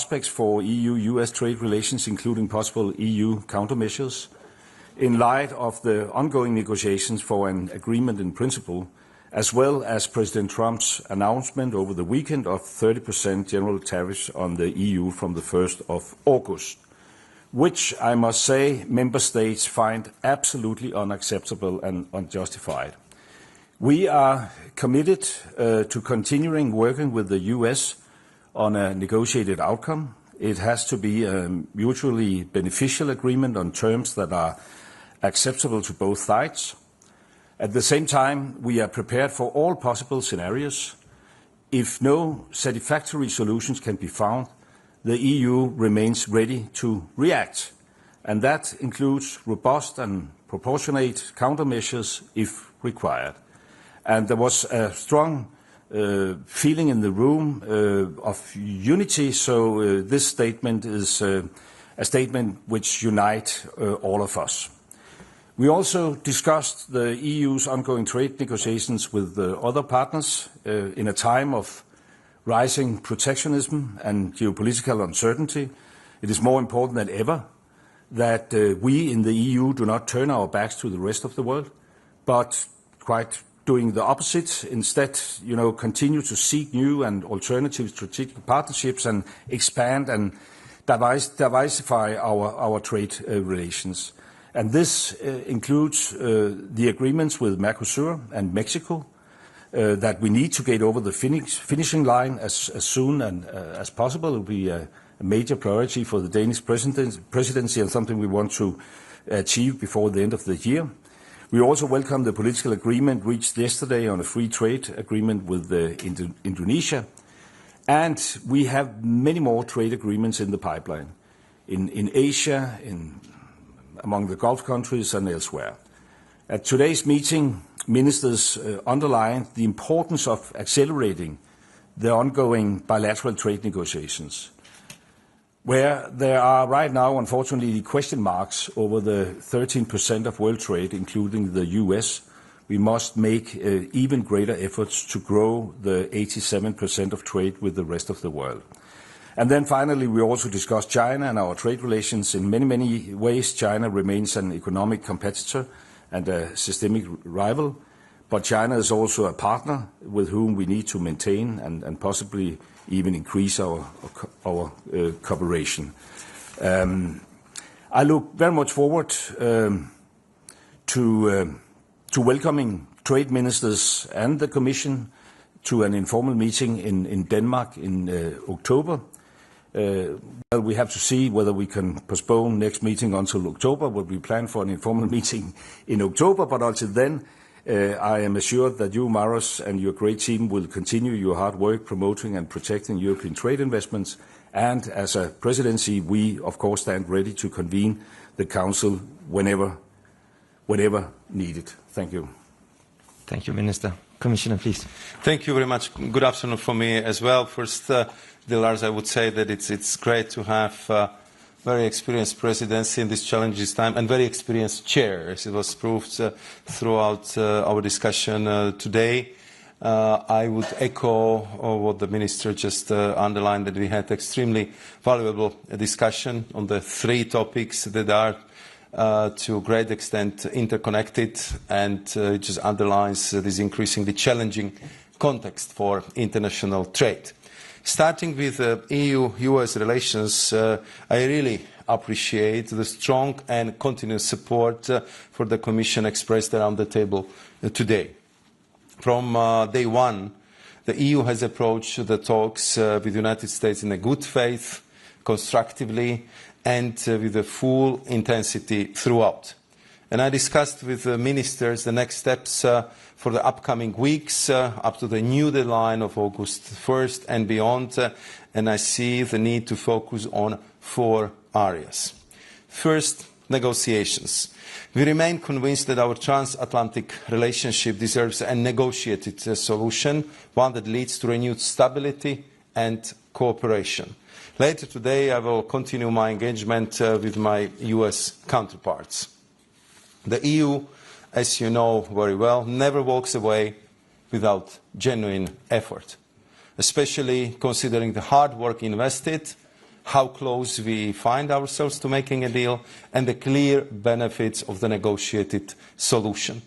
prospects for EU-US trade relations, including possible EU countermeasures, in light of the ongoing negotiations for an agreement in principle, as well as President Trump's announcement over the weekend of 30% general tariffs on the EU from the 1st of August, which I must say member states find absolutely unacceptable and unjustified. We are committed to continuing working with the US on a negotiated outcome. It has to be a mutually beneficial agreement on terms that are acceptable to both sides. At the same time, we are prepared for all possible scenarios. If no satisfactory solutions can be found, the EU remains ready to react, and that includes robust and proportionate countermeasures if required. And there was a strong feeling in the room of unity, so this statement is a statement which unites all of us. We also discussed the EU's ongoing trade negotiations with other partners in a time of rising protectionism and geopolitical uncertainty. It is more important than ever that we in the EU do not turn our backs to the rest of the world, but quite doing the opposite. Instead, continue to seek new and alternative strategic partnerships and expand and diversify our trade relations. And this includes the agreements with Mercosur and Mexico that we need to get over the finishing line as soon and as possible. It will be a major priority for the Danish presidency and something we want to achieve before the end of the year. We also welcome the political agreement reached yesterday on a free trade agreement with Indonesia. And we have many more trade agreements in the pipeline, in Asia, among the Gulf countries and elsewhere. At today's meeting, ministers underlined the importance of accelerating the ongoing bilateral trade negotiations, where there are right now, unfortunately, question marks over the 13% of world trade, including the US. We must make even greater efforts to grow the 87% of trade with the rest of the world. And then finally, we also discussed China and our trade relations. In many, many ways, China remains an economic competitor and a systemic rival, but China is also a partner with whom we need to maintain and possibly even increase our cooperation. I look very much forward to welcoming trade ministers and the Commission to an informal meeting in Denmark in October. Well, we have to see whether we can postpone next meeting until October, but we plan for an informal meeting in October. But until then, I am assured that you, Maros, and your great team will continue your hard work promoting and protecting European trade investments. And as a presidency, we, of course, stand ready to convene the Council whenever needed. Thank you. Thank you, Minister. Commissioner, please. Thank you very much. Good afternoon from me as well. First, Lars, I would say that it's great to have very experienced presidency in this challenging time and very experienced chair, as it was proved throughout our discussion today. I would echo what the Minister just underlined, that we had extremely valuable discussion on the three topics that are to a great extent interconnected, and it just underlines this increasingly challenging context for international trade. Starting with EU-US relations, I really appreciate the strong and continuous support for the Commission expressed around the table today. From day one, the EU has approached the talks with the United States in a good faith, constructively, and with a full intensity throughout. And I discussed with the ministers the next steps for the upcoming weeks, up to the new deadline of August 1st and beyond, and I see the need to focus on four areas. First, negotiations. We remain convinced that our transatlantic relationship deserves a negotiated solution, one that leads to renewed stability and cooperation. Later today, I will continue my engagement with my US counterparts. The EU, as you know very well, never walks away without genuine effort, especially considering the hard work invested, how close we find ourselves to making a deal, and the clear benefits of the negotiated solution.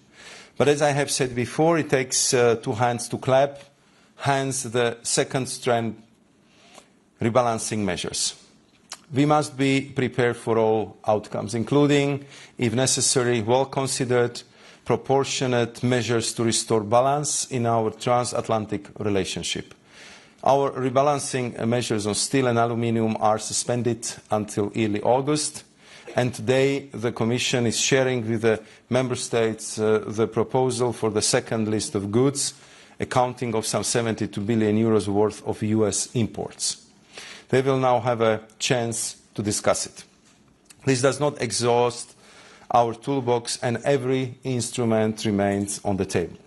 But as I have said before, it takes two hands to clap, hence the second strand, rebalancing measures. We must be prepared for all outcomes, including, if necessary, well-considered, proportionate measures to restore balance in our transatlantic relationship. Our rebalancing measures on steel and aluminium are suspended until early August, and today the Commission is sharing with the Member States the proposal for the second list of goods, accounting of some 72 billion euros worth of US imports. They will now have a chance to discuss it. This does not exhaust our toolbox, and every instrument remains on the table.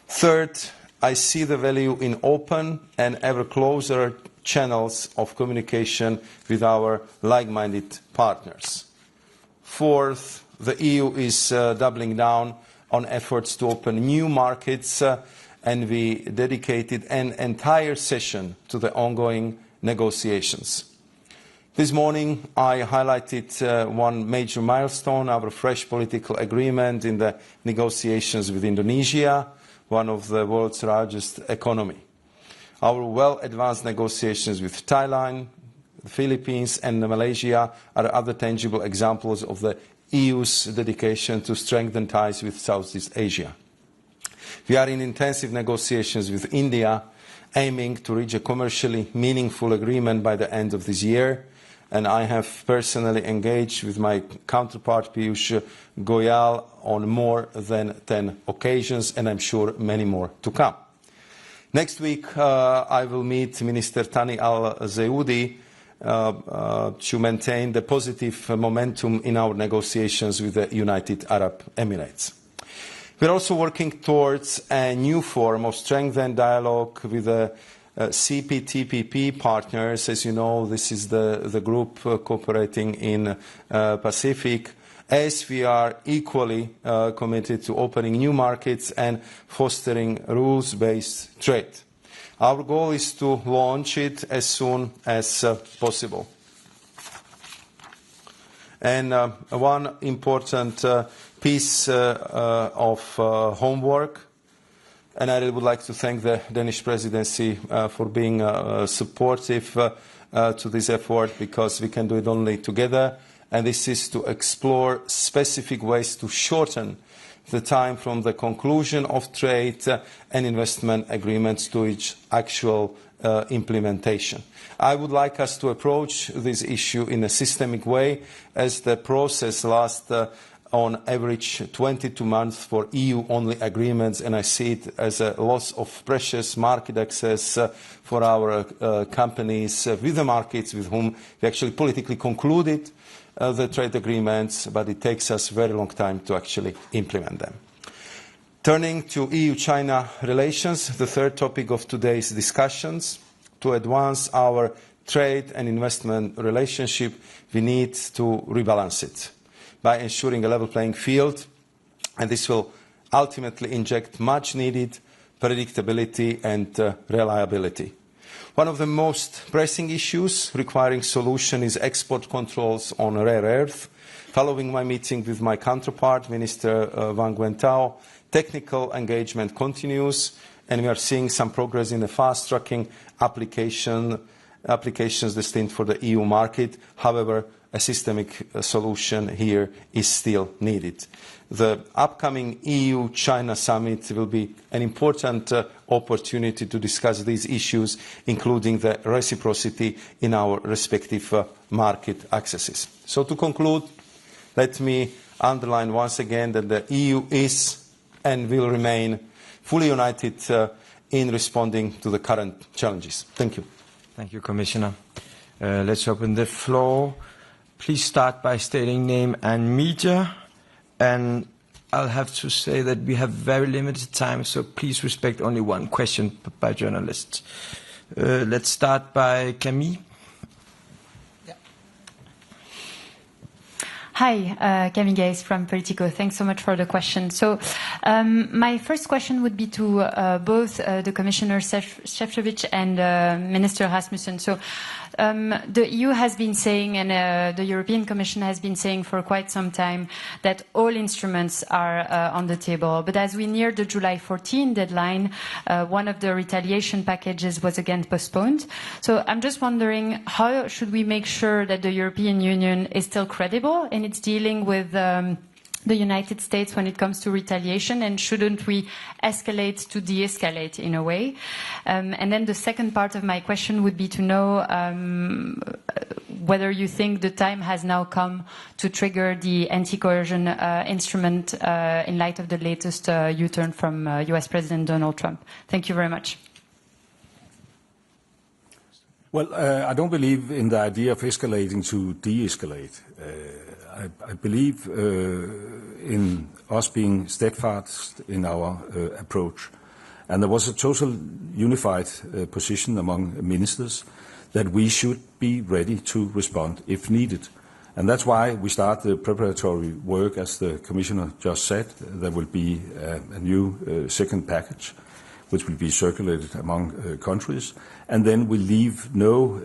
Third, I see the value in open and ever closer channels of communication with our like-minded partners. Fourth, the EU is doubling down on efforts to open new markets, and we dedicated an entire session to the ongoing negotiations. This morning I highlighted one major milestone, our fresh political agreement in the negotiations with Indonesia, one of the world's largest economies. Our well-advanced negotiations with Thailand, the Philippines and Malaysia are other tangible examples of the EU's dedication to strengthen ties with Southeast Asia. We are in intensive negotiations with India, aiming to reach a commercially meaningful agreement by the end of this year, and I have personally engaged with my counterpart Piyush Goyal on more than 10 occasions, and I'm sure many more to come. Next week I will meet Minister Thani Al-Zeoudi to maintain the positive momentum in our negotiations with the United Arab Emirates. We are also working towards a new form of strengthened dialogue with the CPTPP partners. As you know, this is the group cooperating in Pacific, as we are equally committed to opening new markets and fostering rules-based trade. Our goal is to launch it as soon as possible. And one important piece of homework, and I would like to thank the Danish Presidency for being supportive to this effort, because we can do it only together, and this is to explore specific ways to shorten the time from the conclusion of trade and investment agreements to its actual implementation. I would like us to approach this issue in a systemic way, as the process lasts on average 22 months for EU-only agreements, and I see it as a loss of precious market access for our companies with the markets with whom we actually politically concluded the trade agreements, but it takes us a very long time to actually implement them. Turning to EU-China relations, the third topic of today's discussions, to advance our trade and investment relationship, we need to rebalance it by ensuring a level playing field, and this will ultimately inject much needed predictability and reliability. One of the most pressing issues requiring solution is export controls on rare earth. Following my meeting with my counterpart, Minister Wang Wentao, technical engagement continues, and we are seeing some progress in the fast-tracking applications destined for the EU market. However, a systemic solution here is still needed. The upcoming EU-China summit will be an important opportunity to discuss these issues, including the reciprocity in our respective market accesses. So to conclude, let me underline once again that the EU is and will remain fully united in responding to the current challenges. Thank you. Thank you, Commissioner. Let's open the floor. Please start by stating name and media. And I'll have to say that we have very limited time, so please respect only one question by journalists. Let's start by Camille. Hi, Camille Gaze from Politico. Thanks so much for the question. So my first question would be to both the Commissioner Sefcovic and Minister Rasmussen. So The EU has been saying, and the European Commission has been saying for quite some time, that all instruments are on the table. But as we near the July 14 deadline, one of the retaliation packages was again postponed. So I'm just wondering, how should we make sure that the European Union is still credible in its dealing with the United States when it comes to retaliation, and shouldn't we escalate to de-escalate in a way? And then the second part of my question would be to know whether you think the time has now come to trigger the anti-coercion instrument in light of the latest U-turn from US President Donald Trump. Thank you very much. Well, I don't believe in the idea of escalating to de-escalate. I believe in us being steadfast in our approach. And there was a total unified position among ministers that we should be ready to respond if needed. And that's why we start the preparatory work, as the Commissioner just said. There will be a new second package, which will be circulated among countries. And then we leave no,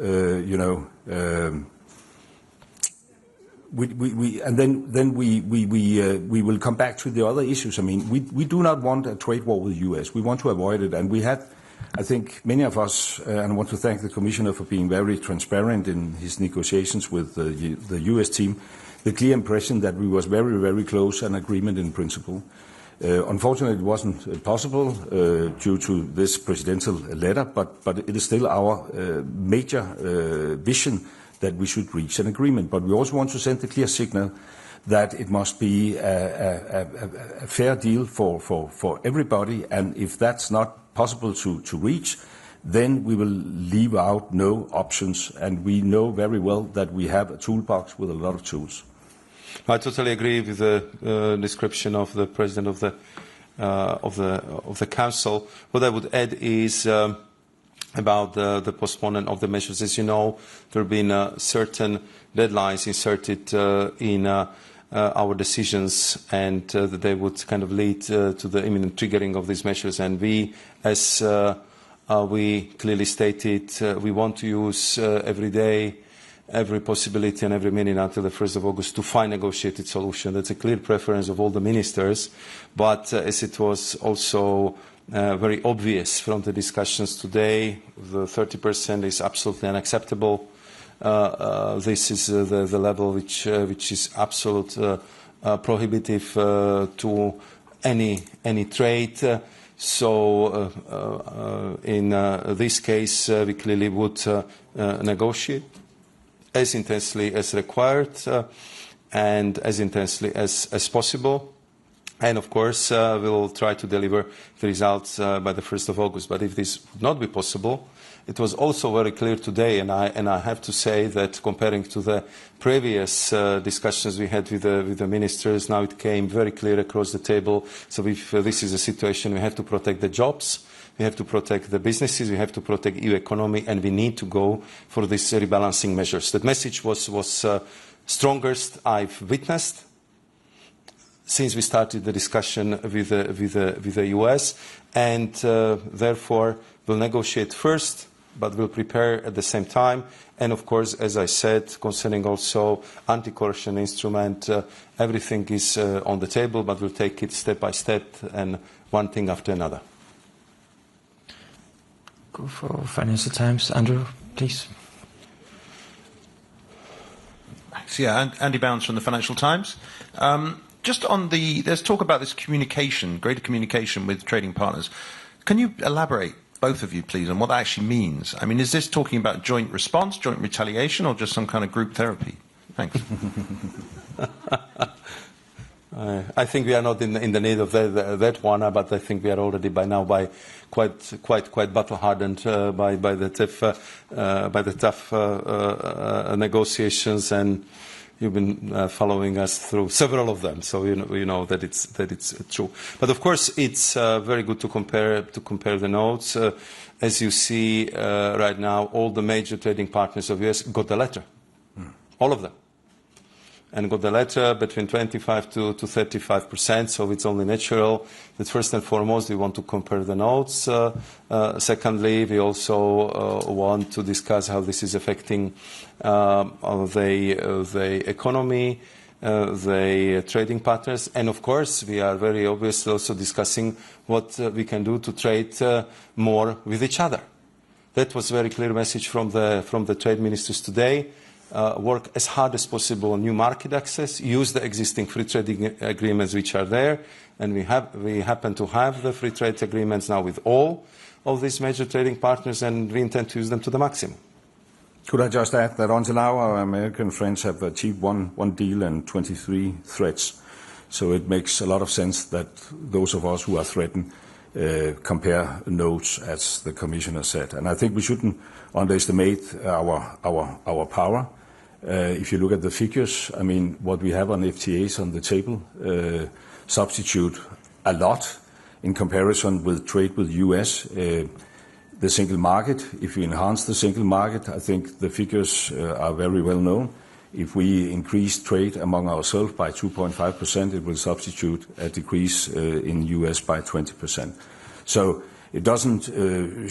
we will come back to the other issues. I mean, we do not want a trade war with the US. We want to avoid it. And we had, I think, many of us, and I want to thank the Commissioner for being very transparent in his negotiations with the US team, the clear impression that we was very, very close an agreement in principle. Unfortunately, it wasn't possible due to this presidential letter, but it is still our major vision that we should reach an agreement. But we also want to send a clear signal that it must be a fair deal for everybody, and if that's not possible to reach, then we will leave out no options, and we know very well that we have a toolbox with a lot of tools. I totally agree with the description of the President of the Council. What I would add is about the postponement of the measures. As you know, there have been certain deadlines inserted in our decisions, and that they would kind of lead to the imminent triggering of these measures. And we, as we clearly stated, we want to use every day, every possibility and every minute until the 1st of August to find a negotiated solution. That's a clear preference of all the ministers. But as it was also very obvious from the discussions today, the 30% is absolutely unacceptable. This is the level which is absolute prohibitive to any trade. So in this case, we clearly would negotiate as intensely as required and as intensely as possible. And of course, we'll try to deliver the results by the 1st of August. But if this would not be possible, it was also very clear today, and I have to say that comparing to the previous discussions we had with the ministers, now it came very clear across the table. So if this is a situation, we have to protect the jobs, we have to protect the businesses, we have to protect EU economy, and we need to go for these rebalancing measures. That message was strongest I've witnessed since we started the discussion with the US, and therefore we'll negotiate first, but we'll prepare at the same time. And of course, as I said, concerning also anti-coercion instrument, everything is on the table, but we'll take it step by step and one thing after another. Go for Financial Times. Andrew, please. Thanks. Yeah, Andy Bounds from the Financial Times. Just on there's talk about this communication, greater communication with trading partners. Can you elaborate, both of you, please, on what that actually means? I mean, is this talking about joint response, joint retaliation, or just some kind of group therapy? Thanks. I think we are not in the need of that one, but I think we are already by now quite battle hardened by the tough negotiations, and you've been following us through several of them, so you know that it's true. But of course, it's very good to compare the notes. As you see right now, all the major trading partners of US got the letter, all of them. and got the letter between 25 to 35%, so it's only natural that first and foremost we want to compare the notes. Secondly, we also want to discuss how this is affecting the economy, the trading partners, and of course we are very obviously also discussing what we can do to trade more with each other. That was a very clear message from the trade ministers today. Work as hard as possible on new market access, use the existing free trading agreements which are there, and we happen to have the free trade agreements now with all of these major trading partners, and we intend to use them to the maximum. Could I just add that until now our American friends have achieved one deal and 23 threats, so it makes a lot of sense that those of us who are threatened compare notes, as the Commissioner said. And I think we shouldn't underestimate our power. If you look at the figures, I mean, what we have on FTAs on the table substitute a lot in comparison with trade with US. The single market, if we enhance the single market, I think the figures are very well known. If we increase trade among ourselves by 2.5%, it will substitute a decrease in US by 20%. So it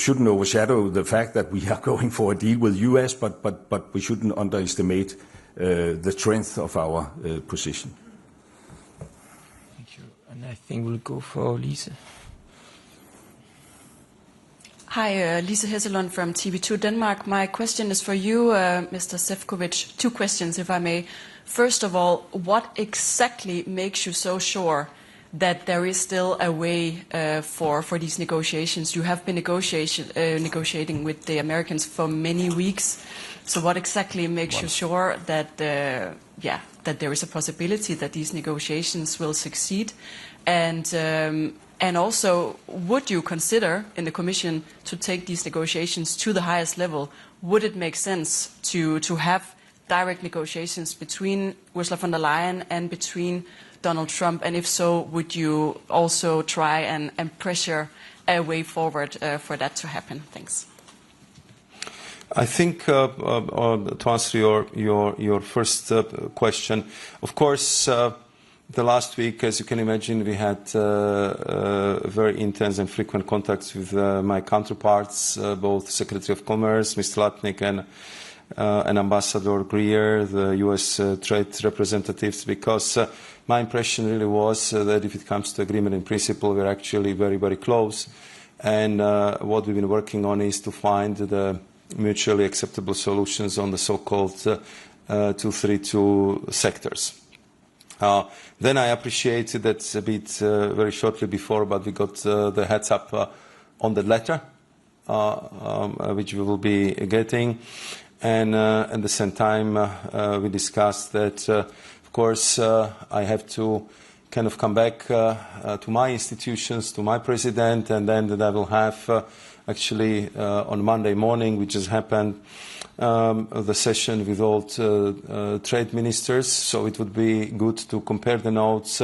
shouldn't overshadow the fact that we are going for a deal with US, but we shouldn't underestimate the strength of our position. Thank you. And I think we'll go for Lise. Hi, Lise Hesselund from TV2 Denmark. My question is for you, Mr. Sefcovic. Two questions, if I may. First of all, what exactly makes you so sure that there is still a way for these negotiations? You have been negotiating with the Americans for many weeks. So what exactly makes you sure that that there is a possibility that these negotiations will succeed? And also, would you consider in the Commission to take these negotiations to the highest level? Would it make sense to have direct negotiations between Ursula von der Leyen and between Donald Trump? And if so, would you also try and pressure a way forward for that to happen? Thanks. I think to answer your first question, of course, the last week, as you can imagine, we had very intense and frequent contacts with my counterparts, both Secretary of Commerce, Mr. Latnik, and Ambassador Greer, the US trade representatives, because my impression really was that if it comes to agreement in principle, we're actually very, very close. And what we've been working on is to find the mutually acceptable solutions on the so-called 232 sectors. Then I appreciated that a bit very shortly before, but we got the heads up on the letter, which we will be getting. And at the same time, we discussed that, of course, I have to kind of come back to my institutions, to my president, and then that I will have actually on Monday morning, which has happened, the session with all trade ministers. So it would be good to compare the notes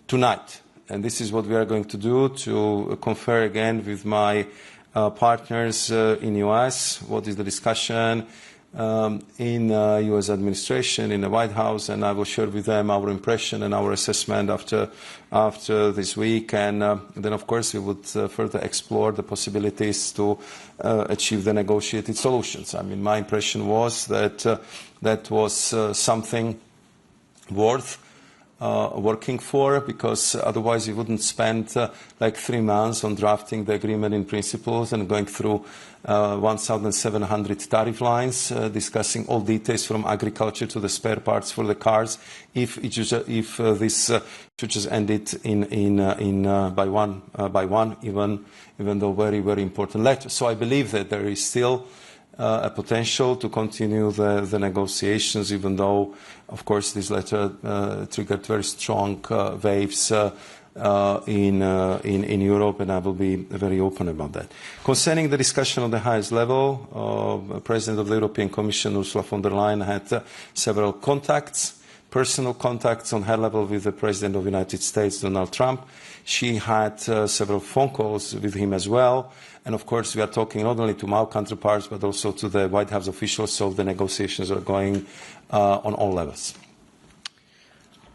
tonight. And this is what we are going to do, to confer again with my partners in US, what is the discussion in US administration, in the White House, and I will share with them our impression and our assessment after this week. And then, of course, we would further explore the possibilities to achieve the negotiated solutions. I mean, my impression was that that was something worth working for, because otherwise you wouldn't spend like 3 months on drafting the agreement in principles and going through 1,700 tariff lines, discussing all details from agriculture to the spare parts for the cars, if this should just end it by one, even though very, very important letter. So I believe that there is still a potential to continue the negotiations, even though, of course, this letter triggered very strong waves in Europe, and I will be very open about that. Concerning the discussion on the highest level, President of the European Commission, Ursula von der Leyen, had several contacts, personal contacts on her level with the President of the United States, Donald Trump. She had several phone calls with him as well. And of course, we are talking not only to my counterparts, but also to the White House officials, so the negotiations are going on all levels.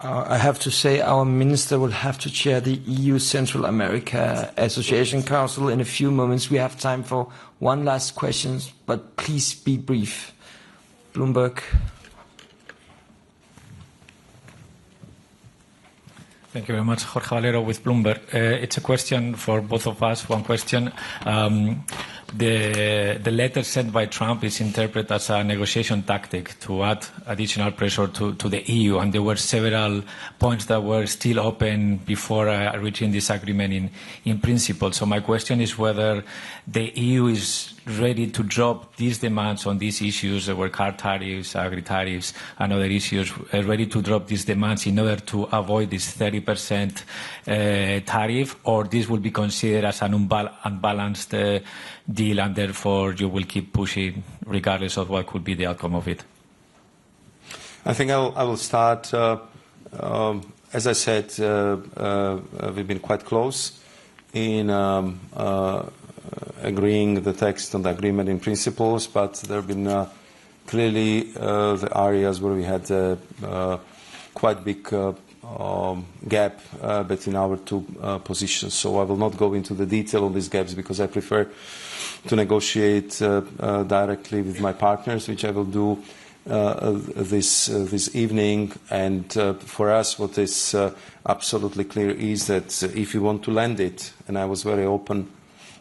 I have to say our minister will have to chair the EU Central America Association Council in a few moments. We have time for one last question, but please be brief. Bloomberg. Thank you very much. Jorge Valero with Bloomberg. It's a question for both of us. One question. The letter sent by Trump is interpreted as a negotiation tactic to add additional pressure to the EU, and there were several points that were still open before reaching this agreement in principle. So my question is whether the EU is ready to drop these demands on these issues, there were car tariffs, agri-tariffs, and other issues, ready to drop these demands in order to avoid this 30% tariff, or this will be considered as an unbalanced deal, and therefore you will keep pushing regardless of what could be the outcome of it? I think I will start. As I said, we've been quite close in agreeing the text on the agreement in principles, but there have been clearly the areas where we had quite big gap between our two positions. So I will not go into the detail of these gaps because I prefer to negotiate directly with my partners, which I will do this evening. And for us, what is absolutely clear is that if you want to land it, and I was very open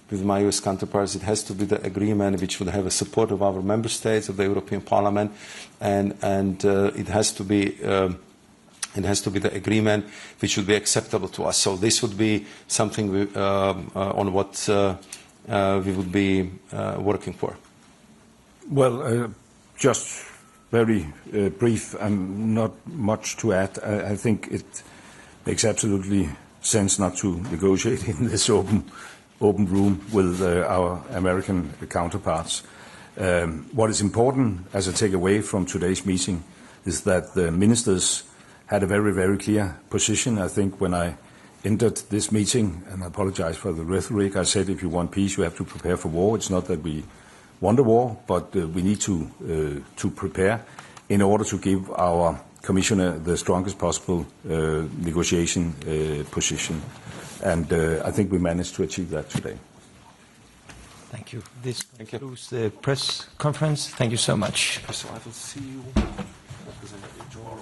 with my US counterparts, it has to be the agreement which would have a support of our member states, of the European Parliament, and it has to be the agreement which would be acceptable to us. So this would be something on what we would be working for. Well, just very brief and not much to add. I think it makes absolutely sense not to negotiate in this open room with our American counterparts. What is important as a takeaway from today's meeting is that the ministers had a very, very clear position. I think when I entered this meeting, and I apologize for the rhetoric, I said if you want peace, you have to prepare for war. It's not that we want a war, but we need to prepare in order to give our Commissioner the strongest possible negotiation position. And I think we managed to achieve that today. Thank you. This concludes the press conference. Thank you so much. So I will see you tomorrow.